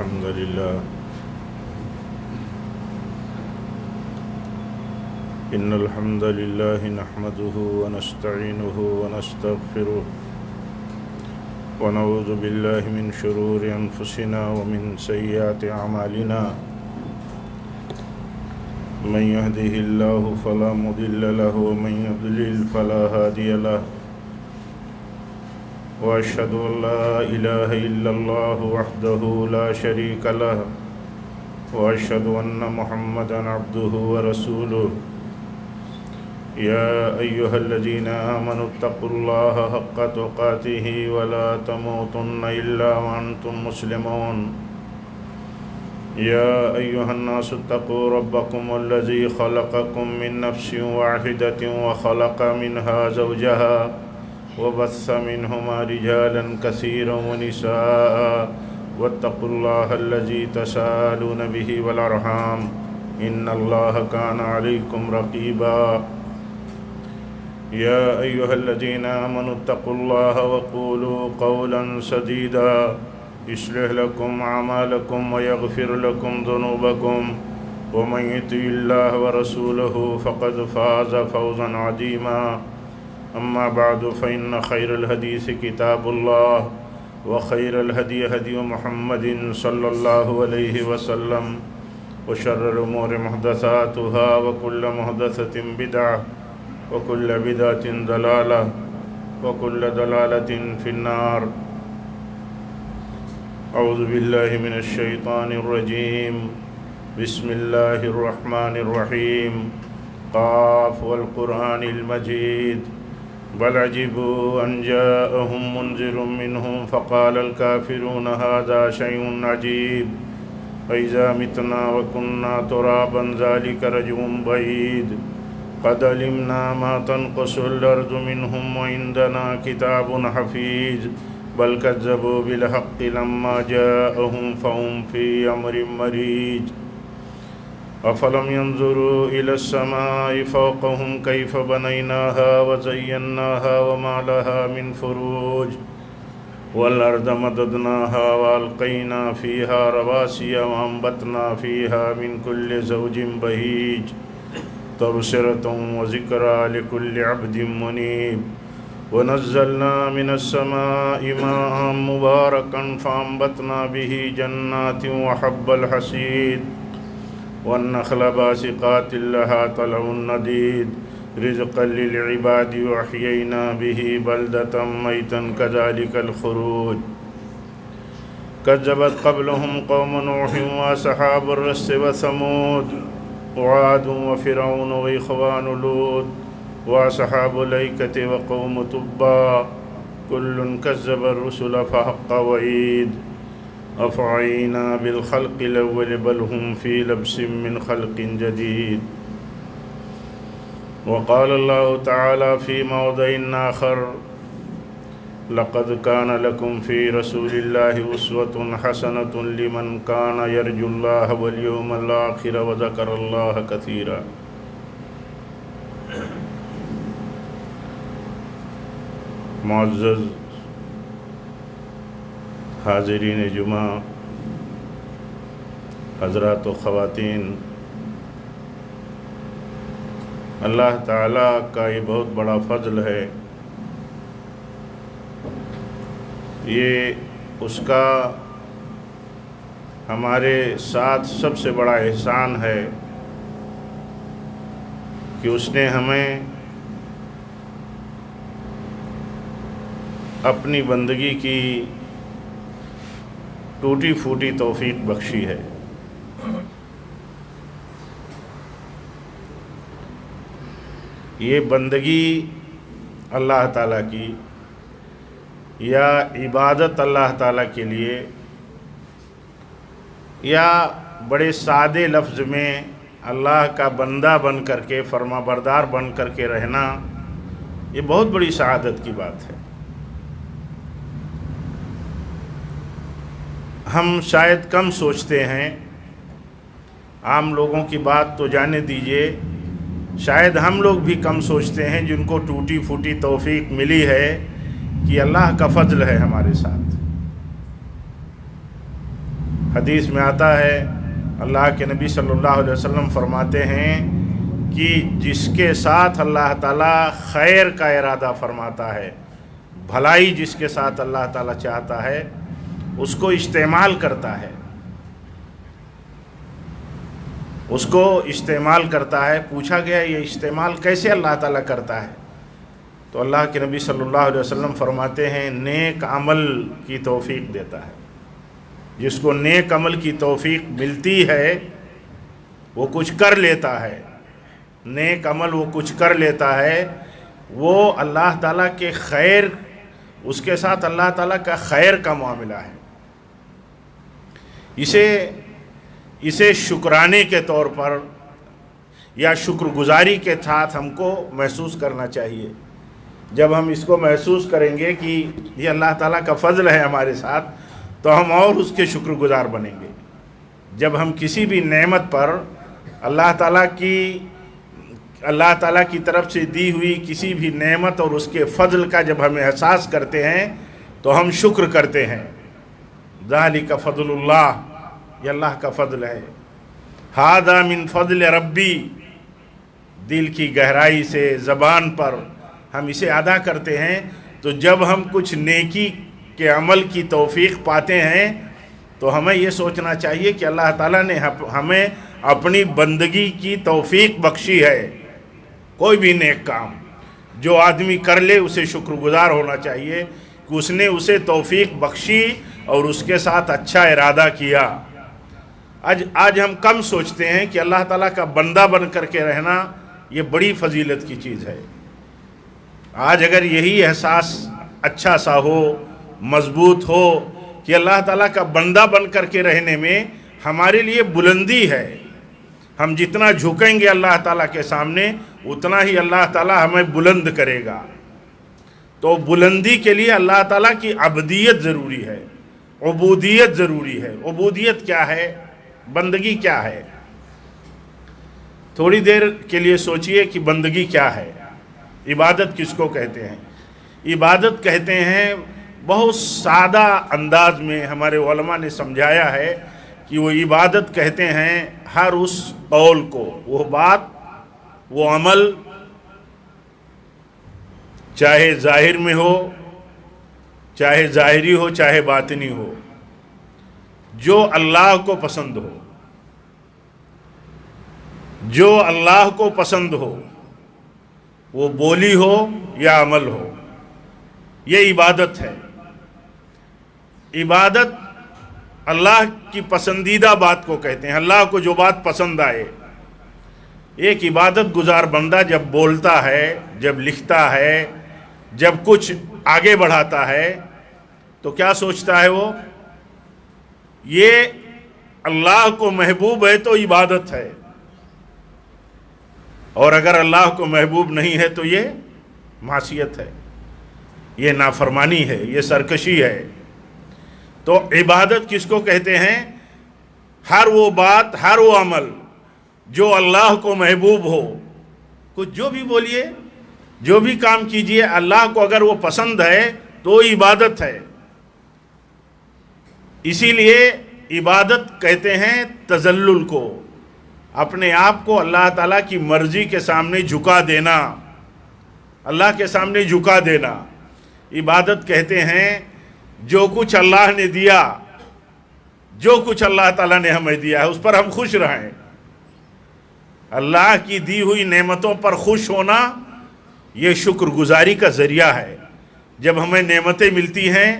الحمد لله إن الحمد لله نحمده ونستعينه ونستغفره ونعوذ بالله من شرور أنفسنا ومن سيئات أعمالنا من يهده الله فلا مضل له ومن يضلل فلا هادي له وأشهد أن لا إله إلا الله وحده لا شريك له وأشهد أن محمدا عبده ورسوله يا أيها الذين آمنوا اتقوا الله حق تقاته ولا تموتن إلا وأنتم مسلمون يا أيها الناس اتقوا ربكم الذي خلقكم من نفس واحدة وخلق منها زوجها وبث منهما رجالا كثيرا ونساء واتقوا الله الذي تساءلون به والأرحام إن الله كان عليكم رقيبا يا أيها الذين آمنوا اتقوا الله وقولوا قولا سديدا يصلح لكم أعمالكم ويغفر لكم ذنوبكم ومن يطع الله ورسوله فقد فاز فوزا عظيما أما بعد فإن خير الحديث كتاب الله وخير الهدي هدي محمد صلى الله عليه وسلم وشر الأمور محدثاتها وكل محدثة بدعة وكل بدعة ضلالة وكل ضلالة في النار أعوذ بالله من الشيطان الرجيم بسم الله الرحمن الرحيم قاف والقرآن المجيد بل عجبوا أن جاءهم منذر منهم فقال الكافرون هذا شيء عجيب فإذا متنا وكنا ترابا ذلك رجع بعيد قد علمنا ما تنقص الأرض منهم وعندنا كتاب حفيظ بل كذبوا بالحق لما جاءهم فهم في أمر مريج أفلم ينظروا إلى السماء فوقهم كيف بنيناها وزيناها وما لها من فروج والأرض مددناها وألقينا فيها رواسي وأنبتنا فيها من كل زوج بهيج تبصرة وذكرى لكل عبد منيب ونزلنا من السماء ماء مباركا فأنبتنا به جنات وحب الحصيد والنخل باسقات لها طلع نضيد رزقا للعباد وأحيينا به بلدة ميتا كذلك الخروج كذبت قبلهم قوم نوح وأصحاب الرس وثمود وعاد وفرعون وإخوان لوط وأصحاب الأيكة وقوم تبع كل كذب الرسل فحق وعيد أفعينا بالخلق الأول بل هم في لبس من خلق جديد وقال الله تعالى في موضع آخر لقد كان لكم في رسول الله أسوة حسنة لمن كان يرجو الله واليوم الآخر وذكر الله كثيرا معزز حاضرین جمعہ حضرات و خواتین، اللہ تعالیٰ کا یہ بہت بڑا فضل ہے، یہ اس کا ہمارے ساتھ سب سے بڑا احسان ہے کہ اس نے ہمیں اپنی بندگی کی ٹوٹی پھوٹی توفیق بخشی ہے۔ یہ بندگی اللہ تعالیٰ کی یا عبادت اللہ تعالیٰ کے لیے یا بڑے سادے لفظ میں اللہ کا بندہ بن کر کے فرما بردار بن کر کے رہنا، یہ بہت بڑی سعادت کی بات ہے۔ ہم شاید کم سوچتے ہیں، عام لوگوں کی بات تو جانے دیجئے، شاید ہم لوگ بھی کم سوچتے ہیں جن کو ٹوٹی پھوٹی توفیق ملی ہے کہ اللہ کا فضل ہے ہمارے ساتھ۔ حدیث میں آتا ہے اللہ کے نبی صلی اللہ علیہ وسلم فرماتے ہیں کہ جس کے ساتھ اللہ تعالیٰ خیر کا ارادہ فرماتا ہے، بھلائی جس کے ساتھ اللہ تعالیٰ چاہتا ہے اس کو استعمال کرتا ہے، اس کو استعمال کرتا ہے۔ پوچھا گیا یہ استعمال کیسے اللہ تعالیٰ کرتا ہے؟ تو اللہ کے نبی صلی اللہ علیہ وسلم فرماتے ہیں نیک عمل کی توفیق دیتا ہے۔ جس کو نیک عمل کی توفیق ملتی ہے وہ کچھ کر لیتا ہے، نیک عمل وہ کچھ کر لیتا ہے، وہ اللہ تعالیٰ کے خیر، اس کے ساتھ اللہ تعالیٰ کا خیر کا معاملہ ہے۔ اسے شکرانے کے طور پر یا شکر گزاری کے ساتھ ہم کو محسوس کرنا چاہیے۔ جب ہم اس کو محسوس کریں گے کہ یہ اللہ تعالیٰ کا فضل ہے ہمارے ساتھ، تو ہم اور اس کے شکر گزار بنیں گے۔ جب ہم کسی بھی نعمت پر اللہ تعالیٰ کی طرف سے دی ہوئی کسی بھی نعمت اور اس کے فضل کا جب ہم احساس کرتے ہیں تو ہم شکر کرتے ہیں۔ ذالک فضل اللہ، یہ اللہ کا فضل ہے۔ ھذا من فضل ربی، دل کی گہرائی سے زبان پر ہم اسے ادا کرتے ہیں۔ تو جب ہم کچھ نیکی کے عمل کی توفیق پاتے ہیں تو ہمیں یہ سوچنا چاہیے کہ اللہ تعالیٰ نے ہمیں اپنی بندگی کی توفیق بخشی ہے۔ کوئی بھی نیک کام جو آدمی کر لے اسے شکر گزار ہونا چاہیے کہ اس نے اسے توفیق بخشی اور اس کے ساتھ اچھا ارادہ کیا۔ آج ہم کم سوچتے ہیں کہ اللہ تعالیٰ کا بندہ بن کر کے رہنا یہ بڑی فضیلت کی چیز ہے۔ آج اگر یہی احساس اچھا سا ہو، مضبوط ہو کہ اللہ تعالیٰ کا بندہ بن کر کے رہنے میں ہمارے لیے بلندی ہے، ہم جتنا جھکیں گے اللہ تعالیٰ کے سامنے اتنا ہی اللہ تعالیٰ ہمیں بلند کرے گا۔ تو بلندی کے لیے اللہ تعالیٰ کی عبدیت ضروری ہے، عبودیت ضروری ہے۔ عبودیت کیا ہے؟ بندگی کیا ہے؟ تھوڑی دیر کے لیے سوچئے کہ بندگی کیا ہے، عبادت کس کو کہتے ہیں؟ عبادت کہتے ہیں، بہت سادہ انداز میں ہمارے علماء نے سمجھایا ہے کہ وہ عبادت کہتے ہیں ہر اس قول کو، وہ بات، وہ عمل، چاہے ظاہر میں ہو، چاہے ظاہری ہو، چاہے باطنی ہو، جو اللہ کو پسند ہو، جو اللہ کو پسند ہو، وہ بولی ہو یا عمل ہو، یہ عبادت ہے۔ عبادت اللہ کی پسندیدہ بات کو کہتے ہیں، اللہ کو جو بات پسند آئے۔ ایک عبادت گزار بندہ جب بولتا ہے، جب لکھتا ہے، جب کچھ آگے بڑھاتا ہے تو کیا سوچتا ہے وہ؟ یہ اللہ کو محبوب ہے تو عبادت ہے، اور اگر اللہ کو محبوب نہیں ہے تو یہ معصیت ہے، یہ نافرمانی ہے، یہ سرکشی ہے۔ تو عبادت کس کو کہتے ہیں؟ ہر وہ بات، ہر وہ عمل جو اللہ کو محبوب ہو۔ کچھ جو بھی بولیے، جو بھی کام کیجئے، اللہ کو اگر وہ پسند ہے تو عبادت ہے۔ اسی لیے عبادت کہتے ہیں تذلل کو، اپنے آپ کو اللہ تعالیٰ کی مرضی کے سامنے جھکا دینا، اللہ کے سامنے جھکا دینا۔ عبادت کہتے ہیں جو کچھ اللہ نے دیا، جو کچھ اللہ تعالیٰ نے ہمیں دیا ہے اس پر ہم خوش رہیں۔ اللہ کی دی ہوئی نعمتوں پر خوش ہونا یہ شکر گزاری کا ذریعہ ہے۔ جب ہمیں نعمتیں ملتی ہیں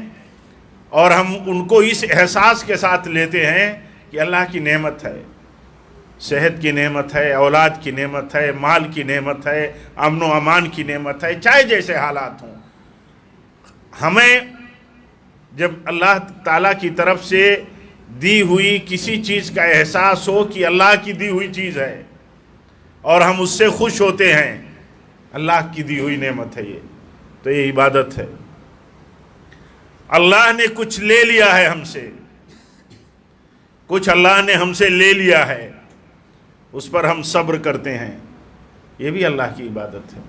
اور ہم ان کو اس احساس کے ساتھ لیتے ہیں کہ اللہ کی نعمت ہے، صحت کی نعمت ہے، اولاد کی نعمت ہے، مال کی نعمت ہے، امن و امان کی نعمت ہے، چاہے جیسے حالات ہوں، ہمیں جب اللہ تعالیٰ کی طرف سے دی ہوئی کسی چیز کا احساس ہو کہ اللہ کی دی ہوئی چیز ہے اور ہم اس سے خوش ہوتے ہیں، اللہ کی دی ہوئی نعمت ہے یہ، تو یہ عبادت ہے۔ اللہ نے کچھ لے لیا ہے ہم سے، کچھ اللہ نے ہم سے لے لیا ہے، اس پر ہم صبر کرتے ہیں، یہ بھی اللہ کی عبادت ہے۔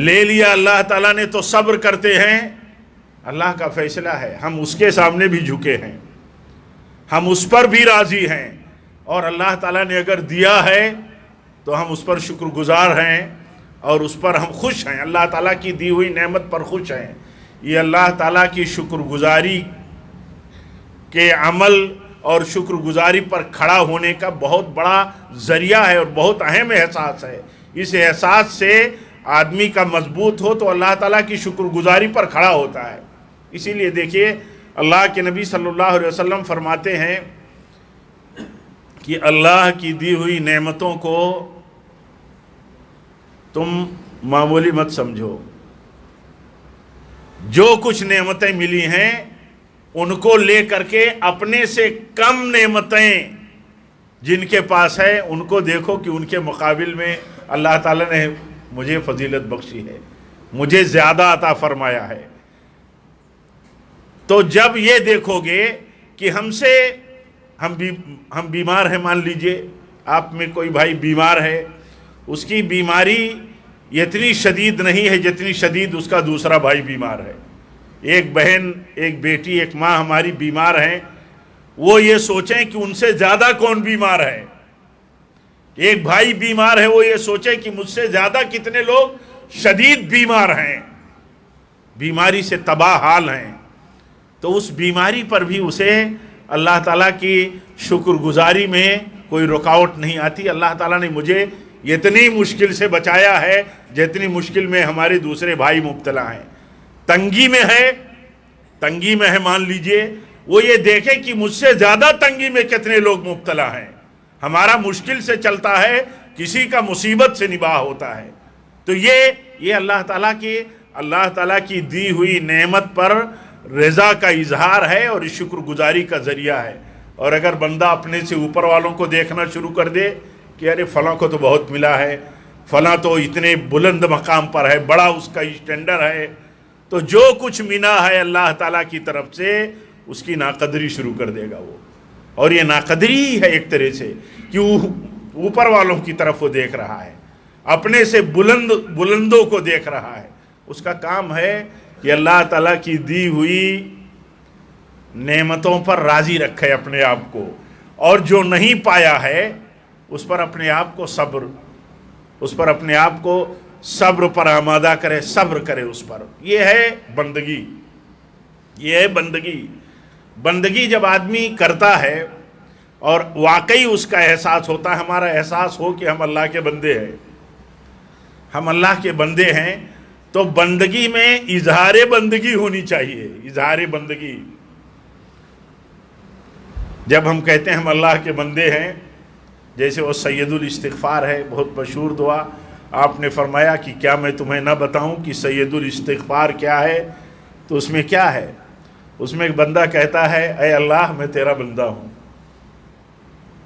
لے لیا اللہ تعالیٰ نے تو صبر کرتے ہیں، اللہ کا فیصلہ ہے، ہم اس کے سامنے بھی جھکے ہیں۔ ہم اس پر بھی راضی ہیں، اور اللہ تعالیٰ نے اگر دیا ہے تو ہم اس پر شکر گزار ہیں اور اس پر ہم خوش ہیں، اللہ تعالیٰ کی دی ہوئی نعمت پر خوش ہیں۔ یہ اللہ تعالیٰ کی شکر گزاری کے عمل اور شکر گزاری پر کھڑا ہونے کا بہت بڑا ذریعہ ہے اور بہت اہم احساس ہے۔ اس احساس سے آدمی کا مضبوط ہو تو اللہ تعالیٰ کی شکر گزاری پر کھڑا ہوتا ہے۔ اسی لیے دیکھیے اللہ کے نبی صلی اللہ علیہ وسلم فرماتے ہیں کہ اللہ کی دی ہوئی نعمتوں کو تم معمولی مت سمجھو۔ جو کچھ نعمتیں ملی ہیں ان کو لے کر کے اپنے سے کم نعمتیں جن کے پاس ہے ان کو دیکھو کہ ان کے مقابل میں اللہ تعالیٰ نے مجھے فضیلت بخشی ہے، مجھے زیادہ عطا فرمایا ہے۔ تو جب یہ دیکھو گے کہ ہم بیمار ہیں، مان لیجئے آپ میں کوئی بھائی بیمار ہے، اس کی بیماری اتنی شدید نہیں ہے جتنی شدید اس کا دوسرا بھائی بیمار ہے۔ ایک بہن، ایک بیٹی، ایک ماں ہماری بیمار ہیں، وہ یہ سوچیں کہ ان سے زیادہ کون بیمار ہے۔ ایک بھائی بیمار ہے، وہ یہ سوچیں کہ مجھ سے زیادہ کتنے لوگ شدید بیمار ہیں، بیماری سے تباہ حال ہیں۔ تو اس بیماری پر بھی اسے اللہ تعالیٰ کی شکر گزاری میں کوئی رکاوٹ نہیں آتی۔ اللہ تعالیٰ نے مجھے اتنی مشکل سے بچایا ہے جتنی مشکل میں ہمارے دوسرے بھائی مبتلا ہیں۔ تنگی میں ہے مان لیجئے، وہ یہ دیکھیں کہ مجھ سے زیادہ تنگی میں کتنے لوگ مبتلا ہیں۔ ہمارا مشکل سے چلتا ہے، کسی کا مصیبت سے نباہ ہوتا ہے۔ تو یہ اللہ تعالیٰ کی دی ہوئی نعمت پر رضا کا اظہار ہے اور شکر گزاری کا ذریعہ ہے۔ اور اگر بندہ اپنے سے اوپر والوں کو دیکھنا شروع کر دے کہ ارے فلاں کو تو بہت ملا ہے، فلاں تو اتنے بلند مقام پر ہے، بڑا اس کا اسٹینڈر ہے، تو جو کچھ منا ہے اللہ تعالیٰ کی طرف سے اس کی ناقدری شروع کر دے گا وہ۔ اور یہ ناقدری ہے ایک طرح سے کہ اوپر والوں کی طرف وہ دیکھ رہا ہے، اپنے سے بلندوں کو دیکھ رہا ہے۔ اس کا کام ہے کہ اللہ تعالیٰ کی دی ہوئی نعمتوں پر راضی رکھے اپنے آپ کو، اور جو نہیں پایا ہے اس پر اپنے آپ کو صبر پر آمادہ کرے، صبر کرے اس پر۔ یہ ہے بندگی۔ بندگی جب آدمی کرتا ہے اور واقعی اس کا احساس ہوتا ہے، ہمارا احساس ہو کہ ہم اللہ کے بندے ہیں، تو بندگی میں اظہار بندگی ہونی چاہیے۔ اظہار بندگی، جب ہم کہتے ہیں ہم اللہ کے بندے ہیں، جیسے وہ سید الاستغفار ہے، بہت مشہور دعا، آپ نے فرمایا کہ کیا میں تمہیں نہ بتاؤں کہ سید الاستغفار کیا ہے؟ تو اس میں کیا ہے؟ اس میں ایک بندہ کہتا ہے اے اللہ میں تیرا بندہ ہوں،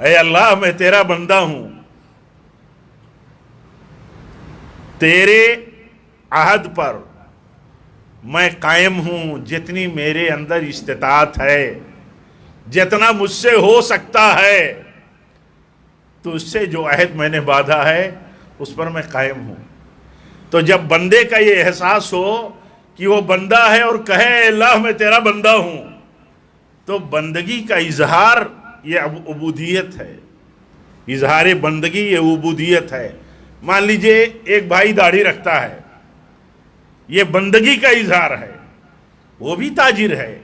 اے اللہ میں تیرا بندہ ہوں، تیرے عہد پر میں قائم ہوں، جتنی میرے اندر استطاعت ہے، جتنا مجھ سے ہو سکتا ہے، تو اس سے جو عہد میں نے باندھا ہے اس پر میں قائم ہوں۔ تو جب بندے کا یہ احساس ہو کہ وہ بندہ ہے اور کہے اے اللہ میں تیرا بندہ ہوں، تو بندگی کا اظہار یہ عبودیت ہے۔ اظہار بندگی یہ عبودیت ہے۔ مان لیجئے ایک بھائی داڑھی رکھتا ہے، یہ بندگی کا اظہار ہے۔ وہ بھی تاجر ہے،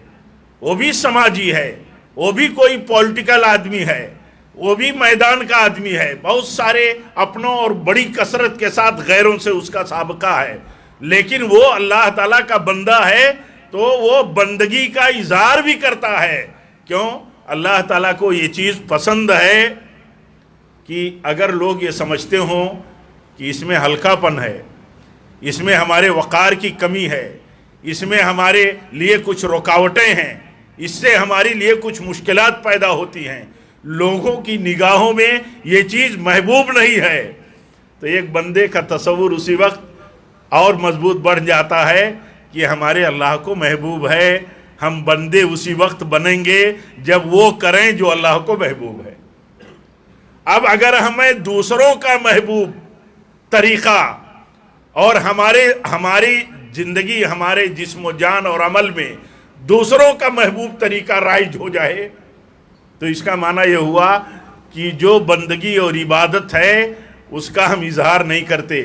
وہ بھی سماجی ہے، وہ بھی کوئی پولیٹیکل آدمی ہے، وہ بھی میدان کا آدمی ہے، بہت سارے اپنوں اور بڑی کثرت کے ساتھ غیروں سے اس کا سابقہ ہے، لیکن وہ اللہ تعالیٰ کا بندہ ہے تو وہ بندگی کا اظہار بھی کرتا ہے۔ کیوں؟ اللہ تعالیٰ کو یہ چیز پسند ہے کہ اگر لوگ یہ سمجھتے ہوں کہ اس میں ہلکا پن ہے، اس میں ہمارے وقار کی کمی ہے، اس میں ہمارے لیے کچھ رکاوٹیں ہیں، اس سے ہمارے لیے کچھ مشکلات پیدا ہوتی ہیں، لوگوں کی نگاہوں میں یہ چیز محبوب نہیں ہے، تو ایک بندے کا تصور اسی وقت اور مضبوط بڑھ جاتا ہے کہ ہمارے اللہ کو محبوب ہے۔ ہم بندے اسی وقت بنیں گے جب وہ کریں جو اللہ کو محبوب ہے۔ اب اگر ہمیں دوسروں کا محبوب طریقہ اور ہماری زندگی، ہمارے جسم و جان اور عمل میں دوسروں کا محبوب طریقہ رائج ہو جائے تو تو اس کا معنی یہ ہوا کہ جو بندگی اور عبادت ہے اس کا ہم اظہار نہیں کرتے،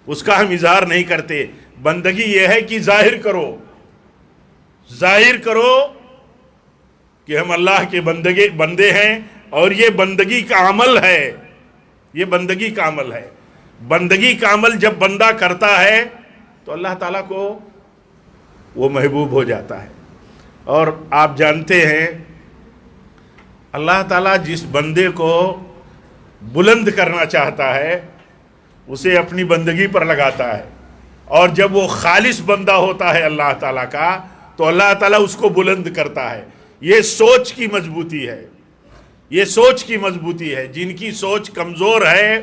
اس کا ہم اظہار نہیں کرتے۔ بندگی یہ ہے کہ ظاہر کرو کہ ہم اللہ کے بندے ہیں، اور یہ بندگی کا عمل ہے، یہ بندگی کا عمل ہے۔ بندگی کا عمل جب بندہ کرتا ہے تو اللہ تعالیٰ کو وہ محبوب ہو جاتا ہے۔ اور آپ جانتے ہیں اللہ تعالیٰ جس بندے کو بلند کرنا چاہتا ہے اسے اپنی بندگی پر لگاتا ہے، اور جب وہ خالص بندہ ہوتا ہے اللہ تعالیٰ کا تو اللہ تعالیٰ اس کو بلند کرتا ہے۔ یہ سوچ کی مضبوطی ہے، یہ سوچ کی مضبوطی ہے۔ جن کی سوچ کمزور ہے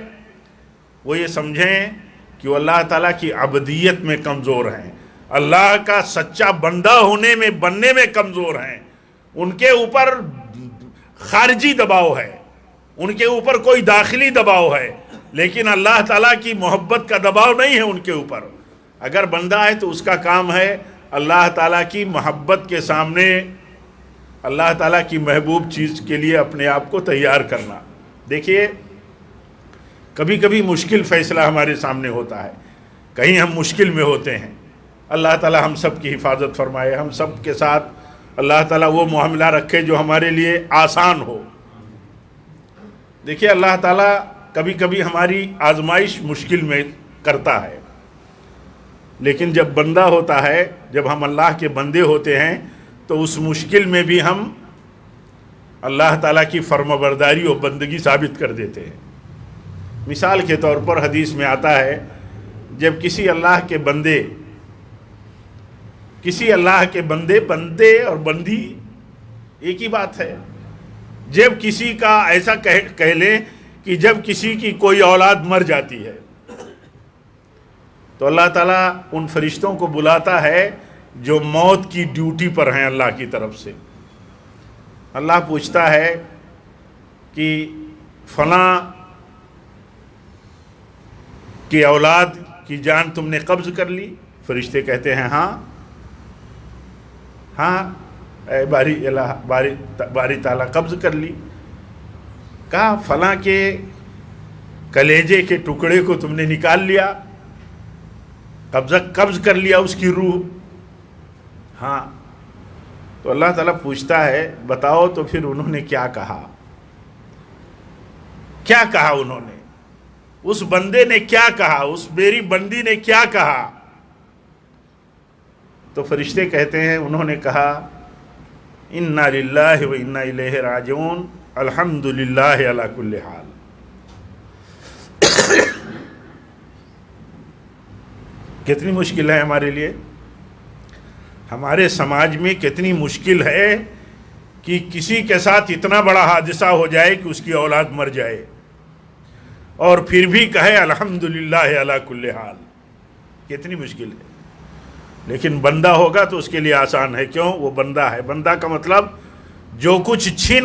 وہ یہ سمجھیں کہ وہ اللہ تعالیٰ کی عبدیت میں کمزور ہیں، اللہ کا سچا بندہ بننے میں کمزور ہیں۔ ان کے اوپر خارجی دباؤ ہے، ان کے اوپر کوئی داخلی دباؤ ہے، لیکن اللہ تعالیٰ کی محبت کا دباؤ نہیں ہے ان کے اوپر۔ اگر بندہ ہے تو اس کا کام ہے اللہ تعالیٰ کی محبت کے سامنے اللہ تعالیٰ کی محبوب چیز کے لیے اپنے آپ کو تیار کرنا۔ دیکھیے کبھی کبھی مشکل فیصلہ ہمارے سامنے ہوتا ہے، کہیں ہم مشکل میں ہوتے ہیں، اللہ تعالیٰ ہم سب کی حفاظت فرمائے، ہم سب کے ساتھ اللہ تعالیٰ وہ معاملہ رکھے جو ہمارے لیے آسان ہو۔ دیکھیے اللہ تعالیٰ کبھی کبھی ہماری آزمائش مشکل میں کرتا ہے، لیکن جب بندہ ہوتا ہے، جب ہم اللہ کے بندے ہوتے ہیں تو اس مشکل میں بھی ہم اللہ تعالیٰ کی فرمانبرداری اور بندگی ثابت کر دیتے ہیں۔ مثال کے طور پر حدیث میں آتا ہے جب کسی اللہ کے بندے اور بندی ایک ہی بات ہے، جب کسی کا ایسا کہہ لیں کہ جب کسی کی کوئی اولاد مر جاتی ہے تو اللہ تعالیٰ ان فرشتوں کو بلاتا ہے جو موت کی ڈیوٹی پر ہیں اللہ کی طرف سے۔ اللہ پوچھتا ہے کہ فلاں کی اولاد کی جان تم نے قبض کر لی؟ فرشتے کہتے ہیں ہاں اے باری تعالیٰ قبض کر لی۔ کہا فلاں کے کلیجے کے ٹکڑے کو تم نے نکال لیا، قبض کر لیا اس کی روح؟ ہاں۔ تو اللہ تعالیٰ پوچھتا ہے بتاؤ تو پھر انہوں نے کیا کہا؟ کیا کہا انہوں نے؟ اس بندے نے کیا کہا؟ اس میری بندی نے کیا کہا؟ تو فرشتے کہتے ہیں انہوں نے کہا انا للہ و انا الیہ راجعون الحمدللہ علی کل حال۔ کتنی مشکل ہے ہمارے لیے، ہمارے سماج میں کتنی مشکل ہے کہ کسی کے ساتھ اتنا بڑا حادثہ ہو جائے کہ اس کی اولاد مر جائے اور پھر بھی کہے الحمدللہ علی کل حال۔ کتنی مشکل ہے، لیکن بندہ ہوگا تو اس کے لیے آسان ہے۔ کیوں؟ وہ بندہ ہے۔ بندہ کا مطلب جو کچھ چھن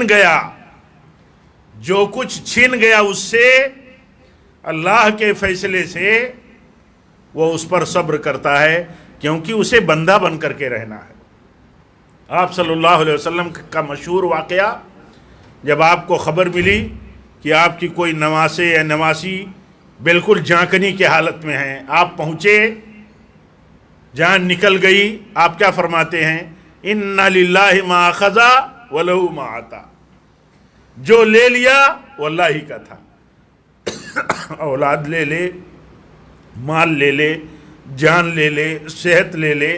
گیا اس سے اللہ کے فیصلے سے وہ اس پر صبر کرتا ہے، کیونکہ اسے بندہ بن کر کے رہنا ہے۔ آپ صلی اللہ علیہ وسلم کا مشہور واقعہ، جب آپ کو خبر ملی کہ آپ کی کوئی نواسے یا نواسی بالکل جانکنی کی حالت میں ہیں، آپ پہنچے، جان نکل گئی، آپ کیا فرماتے ہیں؟ اِنَّ لِلَّهِ مَا أَخَذَ وَلَهُ مَا عَطَى۔ جو لے لیا وہ اللہ ہی کا تھا۔ اولاد لے لے، مال لے لے، جان لے لے، صحت لے لے،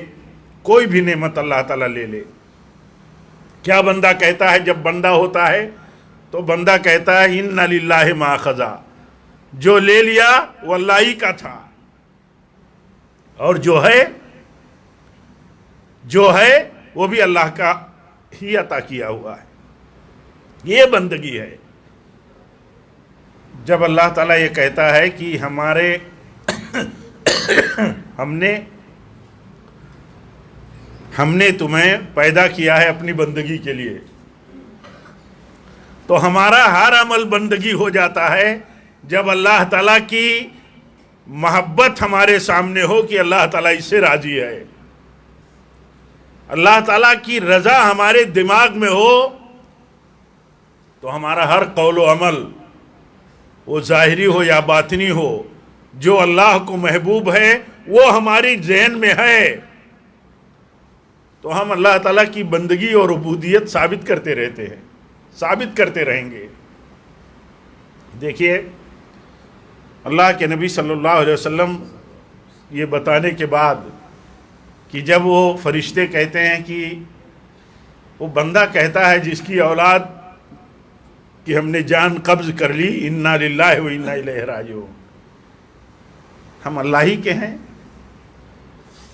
کوئی بھی نعمت اللہ تعالیٰ لے لے، کیا بندہ کہتا ہے؟ جب بندہ ہوتا ہے تو بندہ کہتا ہے اِنَّ لِلَّهِ مَا أَخَذَ، جو لے لیا وہ اللہ ہی کا تھا، اور جو ہے وہ بھی اللہ کا ہی عطا کیا ہوا ہے۔ یہ بندگی ہے۔ جب اللہ تعالیٰ یہ کہتا ہے کہ ہم نے تمہیں پیدا کیا ہے اپنی بندگی کے لیے، تو ہمارا ہر عمل بندگی ہو جاتا ہے جب اللہ تعالیٰ کی محبت ہمارے سامنے ہو کہ اللہ تعالیٰ اس سے راضی ہے، اللہ تعالیٰ کی رضا ہمارے دماغ میں ہو تو ہمارا ہر قول و عمل، وہ ظاہری ہو یا باطنی ہو، جو اللہ کو محبوب ہے وہ ہماری ذہن میں ہے، تو ہم اللہ تعالیٰ کی بندگی اور عبودیت ثابت کرتے رہتے ہیں، ثابت کرتے رہیں گے۔ دیکھیے اللہ کے نبی صلی اللہ علیہ وسلم یہ بتانے کے بعد کہ جب وہ فرشتے کہتے ہیں کہ وہ بندہ کہتا ہے جس کی اولاد کہ ہم نے جان قبض کر لی، انا للہ و انا الیہ راجعون، ہم اللہ ہی کے ہیں،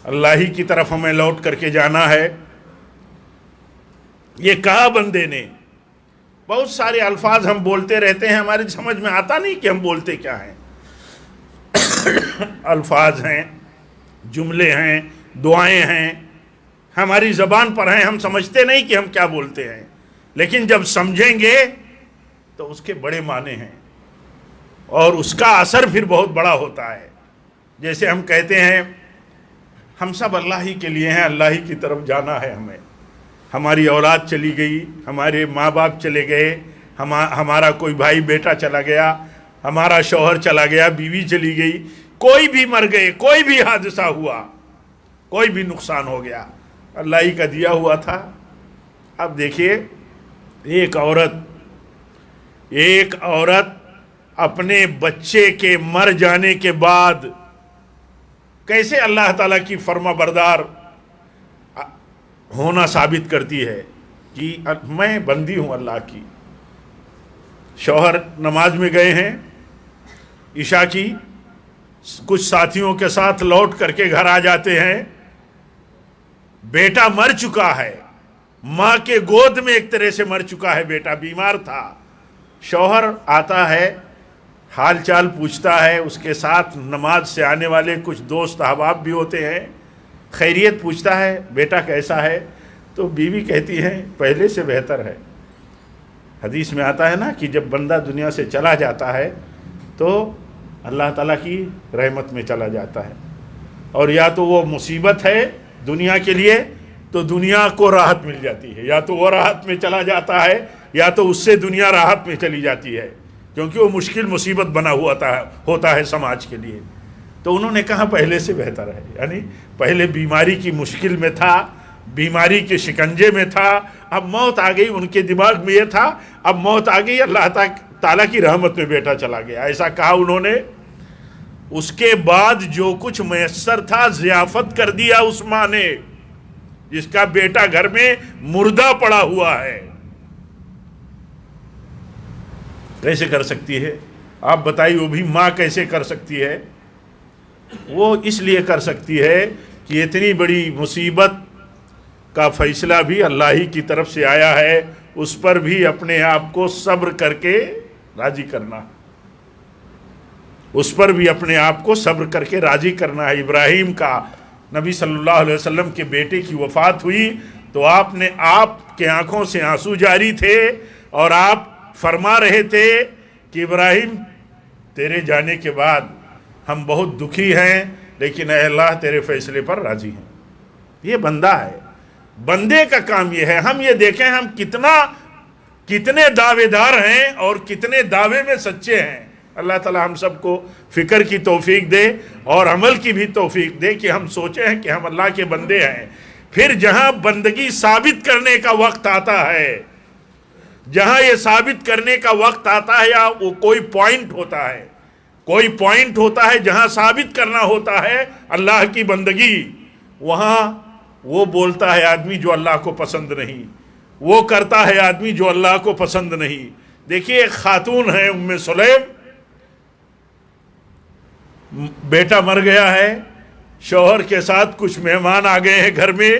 اللہ ہی کی طرف ہمیں لوٹ کر کے جانا ہے، یہ کہا بندے نے۔ بہت سارے الفاظ ہم بولتے رہتے ہیں، ہماری سمجھ میں آتا نہیں کہ ہم بولتے کیا ہیں۔ الفاظ ہیں، جملے ہیں، دعائیں ہیں، ہماری زبان پر ہیں، ہم سمجھتے نہیں کہ ہم کیا بولتے ہیں، لیکن جب سمجھیں گے تو اس کے بڑے معنی ہیں اور اس کا اثر پھر بہت بڑا ہوتا ہے۔ جیسے ہم کہتے ہیں ہم سب اللہ ہی کے لیے ہیں، اللہ ہی کی طرف جانا ہے ہمیں، ہماری اولاد چلی گئی، ہمارے ماں باپ چلے گئے، ہمارا کوئی بھائی بیٹا چلا گیا، ہمارا شوہر چلا گیا، بیوی چلی گئی، کوئی بھی مر گئے، کوئی بھی حادثہ ہوا، کوئی بھی نقصان ہو گیا، اللہ ہی کا دیا ہوا تھا۔ اب دیکھیے ایک عورت اپنے بچے کے مر جانے کے بعد کیسے اللہ تعالیٰ کی فرما بردار ہونا ثابت کرتی ہے کہ میں بندی ہوں اللہ کی۔ شوہر نماز میں گئے ہیں عشاء کی، کچھ ساتھیوں کے ساتھ لوٹ کر کے گھر آ جاتے ہیں، بیٹا مر چکا ہے، ماں کے گود میں ایک طرح سے مر چکا ہے، بیٹا بیمار تھا، شوہر آتا ہے، حال چال پوچھتا ہے، اس کے ساتھ نماز سے آنے والے کچھ دوست احباب بھی ہوتے ہیں، خیریت پوچھتا ہے، بیٹا کیسا ہے؟ تو بیوی کہتی ہے پہلے سے بہتر ہے۔ حدیث میں آتا ہے نا کہ جب بندہ دنیا سے چلا جاتا ہے تو اللہ تعالیٰ کی رحمت میں چلا جاتا ہے، اور یا تو وہ مصیبت ہے دنیا کے لیے تو دنیا کو راحت مل جاتی ہے، یا تو وہ راحت میں چلا جاتا ہے یا تو اس سے دنیا راحت میں چلی جاتی ہے، کیونکہ وہ مشکل مصیبت بنا ہوتا ہے سماج کے لیے۔ تو انہوں نے کہا پہلے سے بہتر ہے، یعنی پہلے بیماری کی مشکل میں تھا، بیماری کے شکنجے میں تھا، اب موت آ گئی، ان کے دماغ میں یہ تھا اب موت آ گئی، اللہ تعالیٰ کی رحمت میں بیٹا چلا گیا، ایسا کہا انہوں نے۔ اس کے بعد جو کچھ میسر تھا ضیافت کر دیا اس ماں نے، جس کا بیٹا گھر میں مردہ پڑا ہوا ہے۔ کیسے کر سکتی ہے؟ آپ بتائیے، وہ بھی ماں کیسے کر سکتی ہے؟ وہ اس لیے کر سکتی ہے کہ اتنی بڑی مصیبت کا فیصلہ بھی اللہ ہی کی طرف سے آیا ہے، اس پر بھی اپنے آپ کو صبر کر کے راضی کرنا، اس پر بھی اپنے آپ کو صبر کر کے راضی کرنا ہے۔ ابراہیم کا نبی صلی اللہ علیہ وسلم کے بیٹے کی وفات ہوئی تو آپ کے آنکھوں سے آنسو جاری تھے اور آپ فرما رہے تھے کہ ابراہیم تیرے جانے کے بعد ہم بہت دکھی ہیں، لیکن اے اللہ تیرے فیصلے پر راضی ہیں۔ یہ بندہ ہے، بندے کا کام یہ ہے۔ ہم یہ دیکھیں ہم کتنے دعوے دار ہیں اور کتنے دعوے میں سچے ہیں۔ اللہ تعالی ہم سب کو فکر کی توفیق دے اور عمل کی بھی توفیق دے کہ ہم سوچیں ہیں کہ ہم اللہ کے بندے ہیں۔ پھر جہاں بندگی ثابت کرنے کا وقت آتا ہے، جہاں یہ ثابت کرنے کا وقت آتا ہے، یا وہ کوئی پوائنٹ ہوتا ہے جہاں ثابت کرنا ہوتا ہے اللہ کی بندگی، وہاں وہ بولتا ہے آدمی جو اللہ کو پسند نہیں، وہ کرتا ہے آدمی جو اللہ کو پسند نہیں۔ دیکھیے ایک خاتون ہے ام سلیم، بیٹا مر گیا ہے، شوہر کے ساتھ کچھ مہمان آ گئے ہیں گھر میں،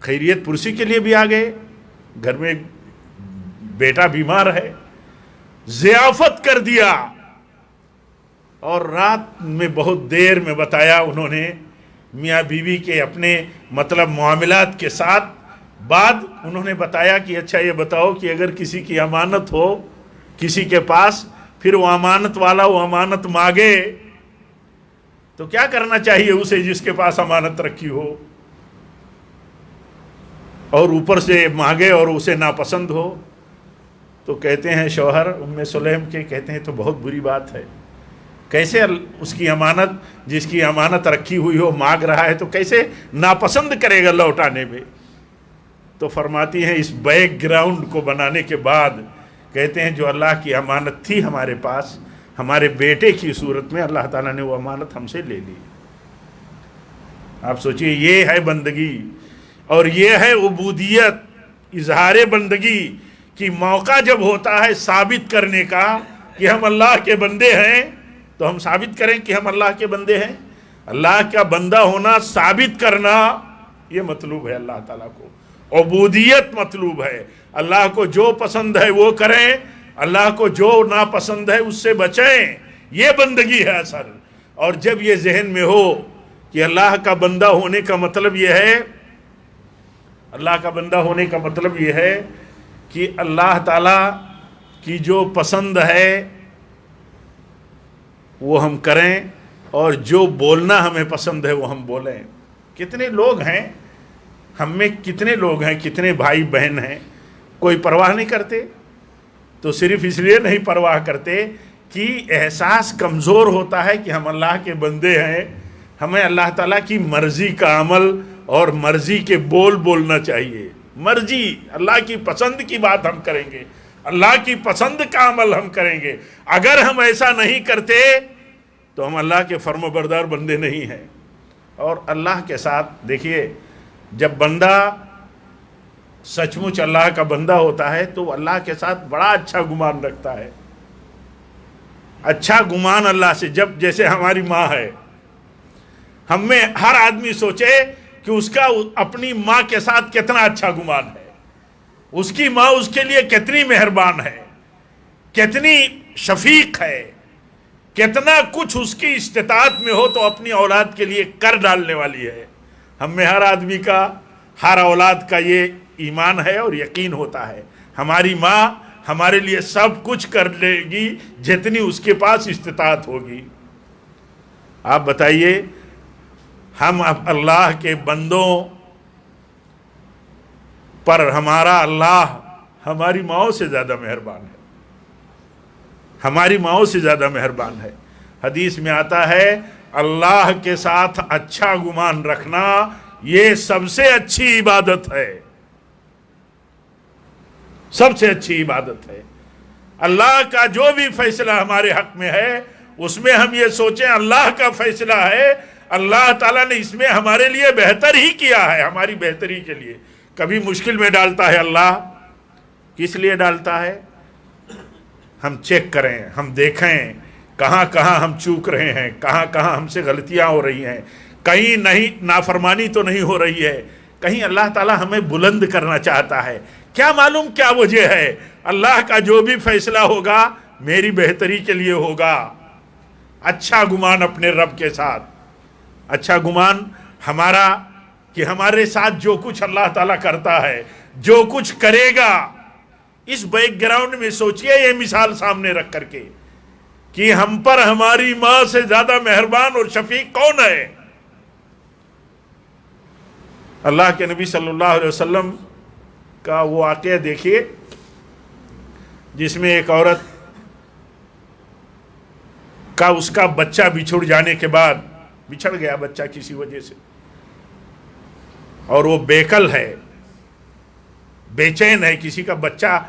خیریت پرسی کے لیے بھی آ گئے، گھر میں بیٹا بیمار ہے، ضیافت کر دیا، اور رات میں بہت دیر میں بتایا انہوں نے میاں بیوی کے اپنے معاملات کے ساتھ، بعد انہوں نے بتایا کہ اچھا یہ بتاؤ کہ اگر کسی کی امانت ہو کسی کے پاس، پھر وہ امانت والا وہ امانت مانگے تو کیا کرنا چاہیے اسے جس کے پاس امانت رکھی ہو، اور اوپر سے مانگے اور اسے ناپسند ہو؟ تو کہتے ہیں شوہر ام سلیم کے، کہتے ہیں تو بہت بری بات ہے، کیسے اس کی امانت، جس کی امانت رکھی ہوئی ہو مانگ رہا ہے تو کیسے ناپسند کرے گا لوٹانے میں؟ تو فرماتی ہیں اس بیک گراؤنڈ کو بنانے کے بعد کہتے ہیں جو اللہ کی امانت تھی ہمارے پاس، ہمارے بیٹے کی صورت میں اللہ تعالیٰ نے وہ امانت ہم سے لے لی۔ آپ سوچئے، یہ ہے بندگی اور یہ ہے عبودیت، اظہار بندگی کہ موقع جب ہوتا ہے ثابت کرنے کا کہ ہم اللہ کے بندے ہیں تو ہم ثابت کریں کہ ہم اللہ کے بندے ہیں۔ اللہ کا بندہ ہونا ثابت کرنا یہ مطلوب ہے اللہ تعالیٰ کو، عبودیت مطلوب ہے۔ اللہ کو جو پسند ہے وہ کریں، اللہ کو جو ناپسند ہے اس سے بچیں، یہ بندگی ہے اصل۔ اور جب یہ ذہن میں ہو کہ اللہ کا بندہ ہونے کا مطلب یہ ہے، اللہ کا بندہ ہونے کا مطلب یہ ہے کہ اللہ تعالیٰ کی جو پسند ہے وہ ہم کریں اور جو بولنا ہمیں پسند ہے وہ ہم بولیں۔ کتنے لوگ ہیں ہم میں، کتنے لوگ ہیں، کتنے بھائی بہن ہیں کوئی پرواہ نہیں کرتے، تو صرف اس لیے نہیں پرواہ کرتے کہ احساس کمزور ہوتا ہے کہ ہم اللہ کے بندے ہیں، ہمیں اللہ تعالیٰ کی مرضی کا عمل اور مرضی کے بول بولنا چاہیے۔ مرضی، اللہ کی پسند کی بات ہم کریں گے، اللہ کی پسند کا عمل ہم کریں گے۔ اگر ہم ایسا نہیں کرتے تو ہم اللہ کے فرم بردار بندے نہیں ہیں۔ اور اللہ کے ساتھ دیکھیے، جب بندہ سچ مچ اللہ کا بندہ ہوتا ہے تو اللہ کے ساتھ بڑا اچھا گمان رکھتا ہے، اچھا گمان اللہ سے۔ جب جیسے ہماری ماں ہے، ہم میں ہر آدمی سوچے کہ اس کا اپنی ماں کے ساتھ کتنا اچھا گمان ہے، اس کی ماں اس کے لیے کتنی مہربان ہے، کتنی شفیق ہے، کتنا کچھ اس کی استطاعت میں ہو تو اپنی اولاد کے لیے کر ڈالنے والی ہے۔ ہم میں ہر آدمی کا، ہر اولاد کا یہ ایمان ہے اور یقین ہوتا ہے، ہماری ماں ہمارے لیے سب کچھ کر لے گی جتنی اس کے پاس استطاعت ہوگی۔ آپ بتائیے، ہم اب اللہ کے بندوں پر ہمارا اللہ ہماری ماؤں سے زیادہ مہربان ہے، ہماری ماؤں سے زیادہ مہربان ہے۔ حدیث میں آتا ہے اللہ کے ساتھ اچھا گمان رکھنا یہ سب سے اچھی عبادت ہے، سب سے اچھی عبادت ہے۔ اللہ کا جو بھی فیصلہ ہمارے حق میں ہے اس میں ہم یہ سوچیں اللہ کا فیصلہ ہے، اللہ تعالیٰ نے اس میں ہمارے لیے بہتر ہی کیا ہے، ہماری بہتری کے لیے۔ کبھی مشکل میں ڈالتا ہے اللہ، کس لیے ڈالتا ہے؟ ہم چیک کریں، ہم دیکھیں کہاں کہاں ہم چوک رہے ہیں، کہاں کہاں ہم سے غلطیاں ہو رہی ہیں، کہیں نہیں نافرمانی تو نہیں ہو رہی ہے، کہیں اللہ تعالیٰ ہمیں بلند کرنا چاہتا ہے۔ کیا معلوم کیا وجہ ہے؟ اللہ کا جو بھی فیصلہ ہوگا میری بہتری کے لیے ہوگا۔ اچھا گمان اپنے رب کے ساتھ، اچھا گمان ہمارا کہ ہمارے ساتھ جو کچھ اللہ تعالیٰ کرتا ہے، جو کچھ کرے گا، اس بیک گراؤنڈ میں سوچئے یہ مثال سامنے رکھ کر کے کہ ہم پر ہماری ماں سے زیادہ مہربان اور شفیق کون ہے؟ اللہ کے نبی صلی اللہ علیہ وسلم کا وہ واقعہ دیکھیے جس میں ایک عورت کا اس کا بچہ بچھڑ جانے کے بعد، بچھڑ گیا بچہ کسی وجہ سے، اور وہ بیکل ہے، بے چین ہے، کسی کا بچہ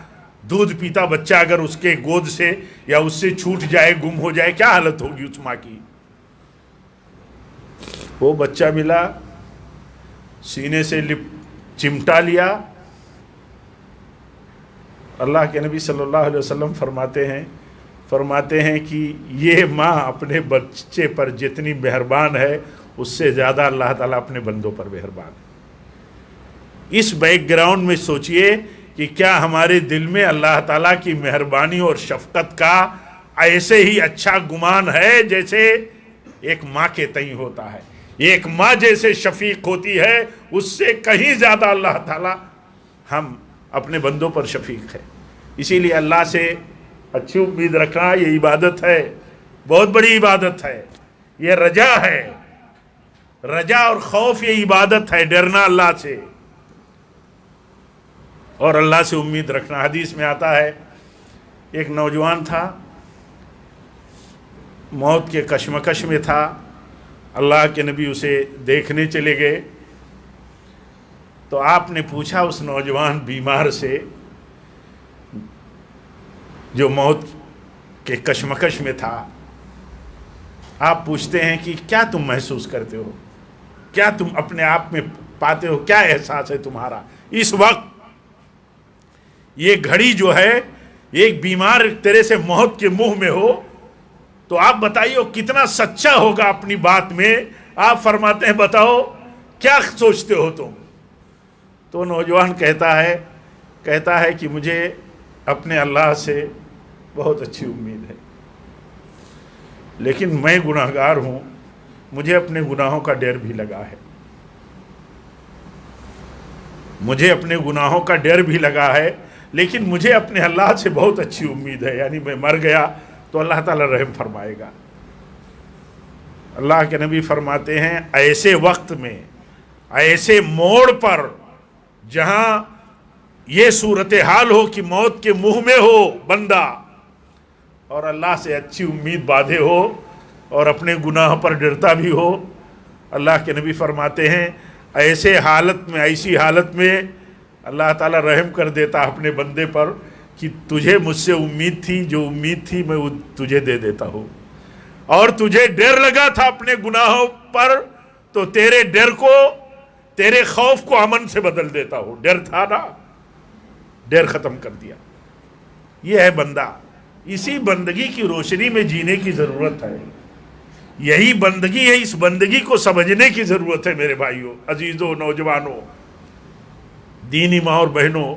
دودھ پیتا بچہ اگر اس کے گود سے یا اس سے چھوٹ جائے، گم ہو جائے، کیا حالت ہوگی اس ماں کی؟ وہ بچہ ملا، سینے سے چمٹا لیا۔ اللہ کے نبی صلی اللہ علیہ وسلم فرماتے ہیں کہ یہ ماں اپنے بچے پر جتنی مہربان ہے اس سے زیادہ اللہ تعالیٰ اپنے بندوں پر مہربان ہے۔ اس بیک گراؤنڈ میں سوچئے کہ کیا ہمارے دل میں اللہ تعالیٰ کی مہربانی اور شفقت کا ایسے ہی اچھا گمان ہے جیسے ایک ماں کے تئیں ہوتا ہے؟ ایک ماں جیسے شفیق ہوتی ہے اس سے کہیں زیادہ اللہ تعالیٰ ہم اپنے بندوں پر شفیق ہے۔ اسی لیے اللہ سے اچھی امید رکھنا یہ عبادت ہے، بہت بڑی عبادت ہے، یہ رجا ہے، رجا اور خوف یہ عبادت ہے، ڈرنا اللہ سے اور اللہ سے امید رکھنا۔ حدیث میں آتا ہے ایک نوجوان تھا، موت کے کشمکش میں تھا، اللہ کے نبی اسے دیکھنے چلے گئے تو آپ نے پوچھا اس نوجوان بیمار سے جو موت کے کشمکش میں تھا، آپ پوچھتے ہیں کہ کیا تم محسوس کرتے ہو، کیا تم اپنے آپ میں پاتے ہو، کیا احساس ہے تمہارا اس وقت؟ یہ گھڑی جو ہے، ایک بیمار تیرے سے موت کے منہ میں ہو تو آپ بتائیے کتنا سچا ہوگا اپنی بات میں۔ آپ فرماتے ہیں بتاؤ کیا سوچتے ہو تم؟ تو نوجوان کہتا ہے کہ مجھے اپنے اللہ سے بہت اچھی امید ہے، لیکن میں گناہگار ہوں، مجھے اپنے گناہوں کا ڈر بھی لگا ہے، مجھے اپنے گناہوں کا ڈر بھی لگا ہے، لیکن مجھے اپنے اللہ سے بہت اچھی امید ہے، یعنی میں مر گیا تو اللہ تعالیٰ رحم فرمائے گا۔ اللہ کے نبی فرماتے ہیں ایسے وقت میں، ایسے موڑ پر جہاں یہ صورتحال ہو کہ موت کے منہ میں ہو بندہ اور اللہ سے اچھی امید باندھے ہو اور اپنے گناہ پر ڈرتا بھی ہو، اللہ کے نبی فرماتے ہیں ایسے حالت میں، ایسی حالت میں اللہ تعالیٰ رحم کر دیتا اپنے بندے پر کہ تجھے مجھ سے امید تھی، جو امید تھی میں وہ تجھے دے دیتا ہوں، اور تجھے ڈر لگا تھا اپنے گناہوں پر تو تیرے ڈر کو، تیرے خوف کو امن سے بدل دیتا ہوں۔ ڈر تھا نا، ڈر ختم کر دیا۔ یہ ہے بندہ، اسی بندگی کی روشنی میں جینے کی ضرورت ہے، یہی بندگی ہے، اس بندگی کو سمجھنے کی ضرورت ہے میرے بھائیوں، عزیزوں، نوجوانوں، دینی ماں اور بہنوں۔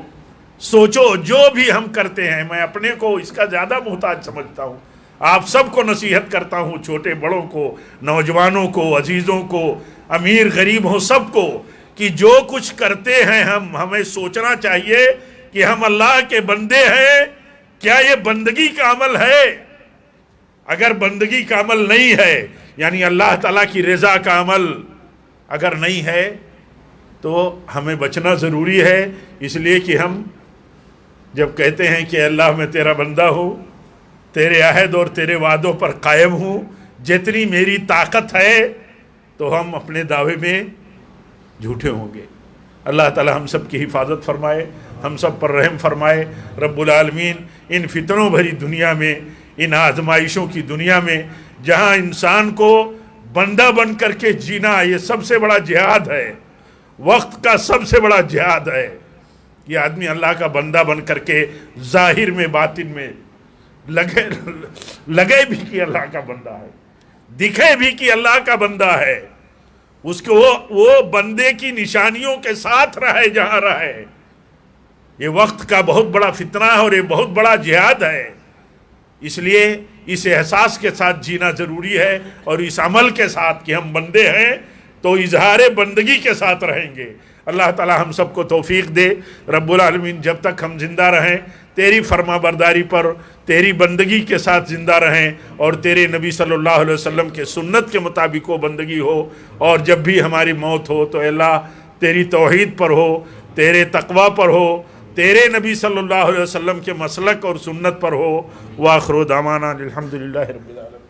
سوچو جو بھی ہم کرتے ہیں، میں اپنے کو اس کا زیادہ محتاج سمجھتا ہوں، آپ سب کو نصیحت کرتا ہوں، چھوٹے بڑوں کو، نوجوانوں کو، عزیزوں کو، امیر غریب ہوں، سب کو، کہ جو کچھ کرتے ہیں ہمیں سوچنا چاہیے کہ ہم اللہ کے بندے ہیں، کیا یہ بندگی کا عمل ہے؟ اگر بندگی کا عمل نہیں ہے، یعنی اللہ تعالیٰ کی رضا کا عمل اگر نہیں ہے تو ہمیں بچنا ضروری ہے، اس لیے کہ ہم جب کہتے ہیں کہ اللہ میں تیرا بندہ ہوں، تیرے عہد اور تیرے وعدوں پر قائم ہوں، جتنی میری طاقت ہے، تو ہم اپنے دعوے میں جھوٹے ہوں گے۔ اللہ تعالی ہم سب کی حفاظت فرمائے، ہم سب پر رحم فرمائے۔ رب العالمین ان فتنوں بھری دنیا میں، ان آزمائشوں کی دنیا میں، جہاں انسان کو بندہ بن کر کے جینا یہ سب سے بڑا جہاد ہے، وقت کا سب سے بڑا جہاد ہے، یہ آدمی اللہ کا بندہ بن کر کے ظاہر میں باطن میں لگے بھی کہ اللہ کا بندہ ہے، دکھے بھی کہ اللہ کا بندہ ہے، اس کو وہ بندے کی نشانیوں کے ساتھ رہے جہاں رہے۔ یہ وقت کا بہت بڑا فتنہ ہے اور یہ بہت بڑا جہاد ہے، اس لیے اس احساس کے ساتھ جینا ضروری ہے، اور اس عمل کے ساتھ کہ ہم بندے ہیں تو اظہار بندگی کے ساتھ رہیں گے۔ اللہ تعالی ہم سب کو توفیق دے۔ رب العالمین جب تک ہم زندہ رہیں تیری فرما برداری پر، تیری بندگی کے ساتھ زندہ رہیں، اور تیرے نبی صلی اللہ علیہ وسلم کے سنت کے مطابق وہ بندگی ہو، اور جب بھی ہماری موت ہو تو اللہ تیری توحید پر ہو، تیرے تقوی پر ہو، تیرے نبی صلی اللہ علیہ وسلم کے مسلک اور سنت پر ہو۔ وآخر دعوانا الحمدللہ رب العالمین۔